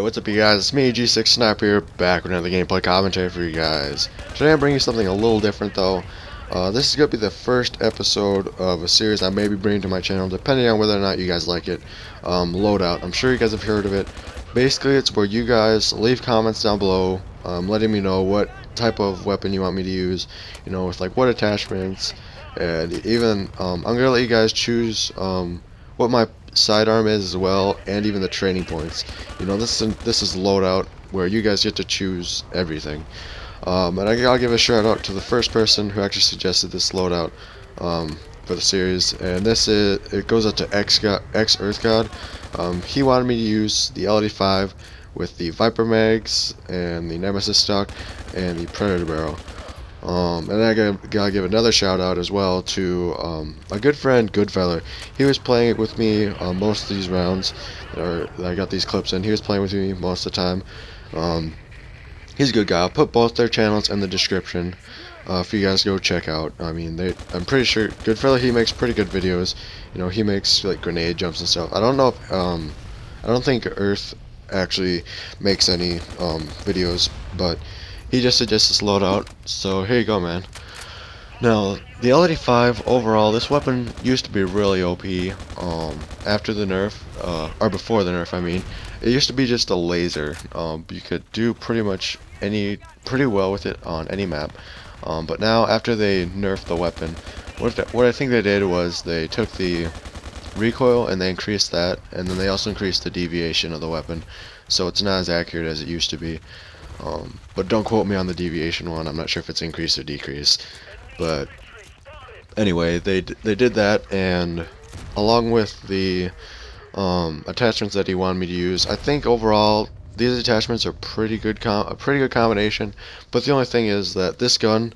What's up, you guys? It's me, G6 Sniper here, back with another gameplay commentary for you guys. Today I'm bringing you something a little different though. This is going to be the first episode of a series I may be bringing to my channel, depending on whether or not you guys like it. Loadout. I'm sure you guys have heard of it. Basically, it's where you guys leave comments down below, letting me know what type of weapon you want me to use, you know, with like what attachments, and even I'm going to let you guys choose what my sidearm is as well, and even the training points. You know, this is Loadout, where you guys get to choose everything. And I gotta give a shout out to the first person who actually suggested this loadout for the series, and it goes out to X Earth God. He wanted me to use the L85 with the Viper mags and the Nemesis stock and the Predator barrel. And I gotta give another shout out as well to a good friend, Goodfeller. He was playing it with me most of these rounds that I got these clips in. He was playing with me most of the time. He's a good guy. I'll put both their channels in the description for you guys to go check out. I mean, I'm pretty sure Goodfeller, he makes pretty good videos. You know, he makes like grenade jumps and stuff. I don't know if I don't think Earth actually makes any videos, but he just suggests this loadout, so here you go, man. Now, the L85, overall, this weapon used to be really OP, after the nerf, or before the nerf, I mean. It used to be just a laser. You could do pretty well with it on any map. But now, after they nerfed the weapon, what I think they did was they took the recoil and they increased that, and then they also increased the deviation of the weapon, so it's not as accurate as it used to be. But don't quote me on the deviation one. I'm not sure if it's increased or decreased. But anyway, they did that, and along with the attachments that he wanted me to use, I think overall these attachments are a pretty good combination. But the only thing is that this gun,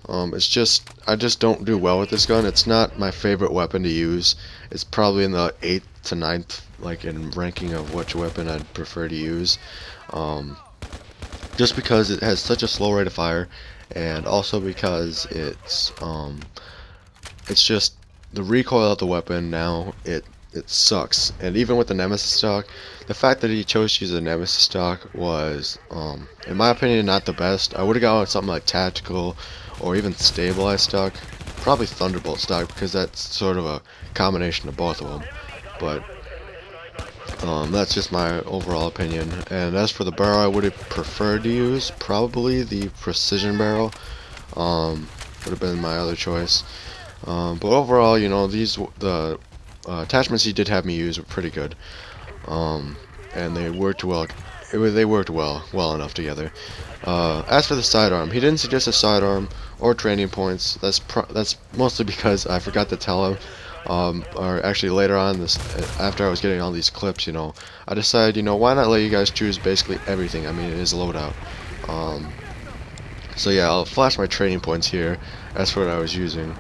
I just don't do well with this gun. It's not my favorite weapon to use. It's probably in the 8th to 9th, like in ranking of which weapon I'd prefer to use. Just because it has such a slow rate of fire, and also because it's just the recoil of the weapon now, it sucks. And even with the Nemesis stock, the fact that he chose to use the Nemesis stock was, in my opinion, not the best. I would have gone with something like tactical or even stabilized stock, probably Thunderbolt stock, because that's sort of a combination of both of them. But that's just my overall opinion. And as for the barrel, I would have preferred to use probably the precision barrel. Would have been my other choice. But overall, you know, the attachments he did have me use were pretty good, and they worked well. They worked well enough together. As for the sidearm, he didn't suggest a sidearm or training points. That's mostly because I forgot to tell him. Or actually later on after I was getting all these clips, you know, I decided, you know, why not let you guys choose basically everything. I mean, it is a loadout. So yeah, I'll flash my training points here. That's what I was using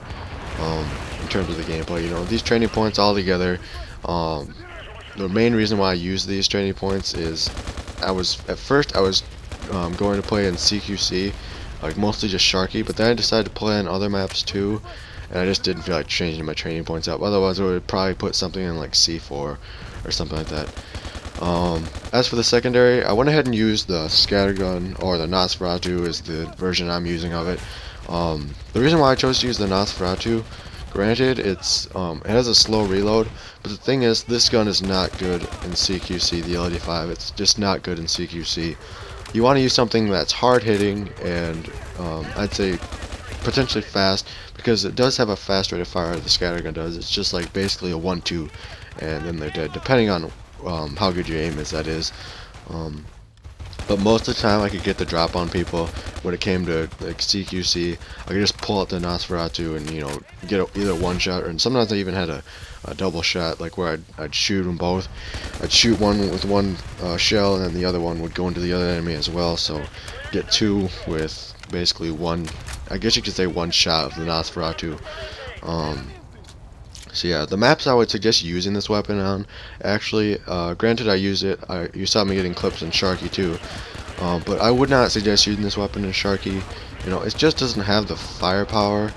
in terms of the gameplay. You know, these training points all together. The main reason why I use these training points is at first I was going to play in CQC, like mostly just Sharky, but then I decided to play on other maps too. And I just didn't feel like changing my training points up. Otherwise, I would probably put something in like C4 or something like that. As for the secondary, I went ahead and used the scattergun, or the Nosferatu is the version I'm using of it. The reason why I chose to use the Nosferatu, granted, it has a slow reload, but the thing is, this gun is not good in CQC, the L85. It's just not good in CQC. You want to use something that's hard hitting and I'd say potentially fast, because it does have a fast rate of fire. The scattergun does. It's just like basically a 1-2 and then they're dead, depending on how good your aim is, that is. But most of the time I could get the drop on people. When it came to like CQC, I could just pull out the Nosferatu and, you know, get either one shot, and sometimes I even had a double shot, like where I'd shoot them both. I'd shoot one with one shell, and then the other one would go into the other enemy as well, so get two with basically one, I guess you could say, one shot of the Nosferatu. So yeah, the maps I would suggest using this weapon on, actually, granted I use it, you saw me getting clips in Sharky too, but I would not suggest using this weapon in Sharky. You know, it just doesn't have the firepower.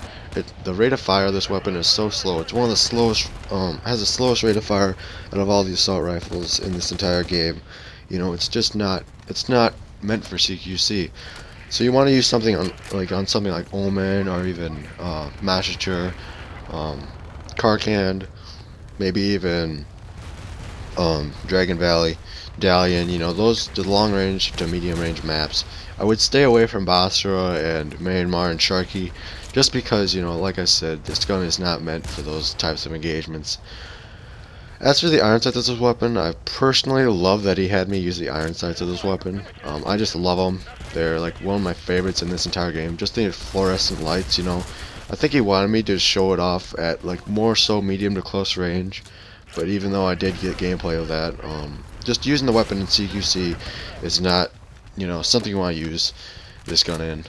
The rate of fire of this weapon is so slow. It's one of the slowest, has the slowest rate of fire out of all the assault rifles in this entire game. You know, it's just not. It's not meant for CQC. So you want to use something on something like Omen or even Massacre, Karkand, maybe even Dragon Valley, Dalian. You know, those the long range to medium range maps. I would stay away from Basra and Myanmar and Sharky, just because, you know, like I said, this gun is not meant for those types of engagements. As for the iron sights of this weapon, I personally love that he had me use the iron sights of this weapon. I just love them. They're like one of my favorites in this entire game. Just the fluorescent lights, you know. I think he wanted me to show it off at like more so medium to close range. But even though I did get gameplay of that, just using the weapon in CQC is not, you know, something you want to use this gun in.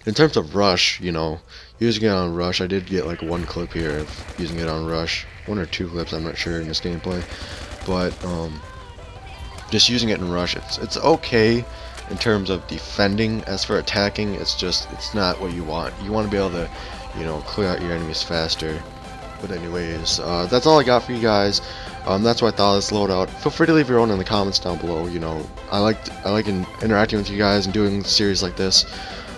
In terms of rush, you know, using it on rush, I did get like one clip here of using it on rush. One or two clips, I'm not sure, in this gameplay. But just using it in rush, it's okay in terms of defending. As for attacking, it's not what you want. You want to be able to, you know, clear out your enemies faster. But anyways, that's all I got for you guys. That's what I thought of this loadout. Feel free to leave your own in the comments down below. You know, I like interacting with you guys and doing series like this.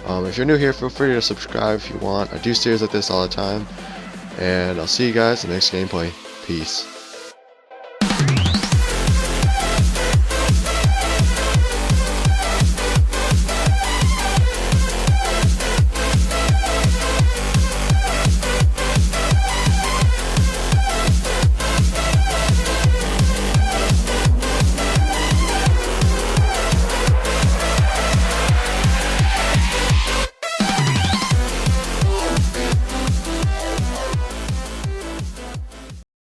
If you're new here, feel free to subscribe if you want. I do series like this all the time. And I'll see you guys in the next gameplay. Peace.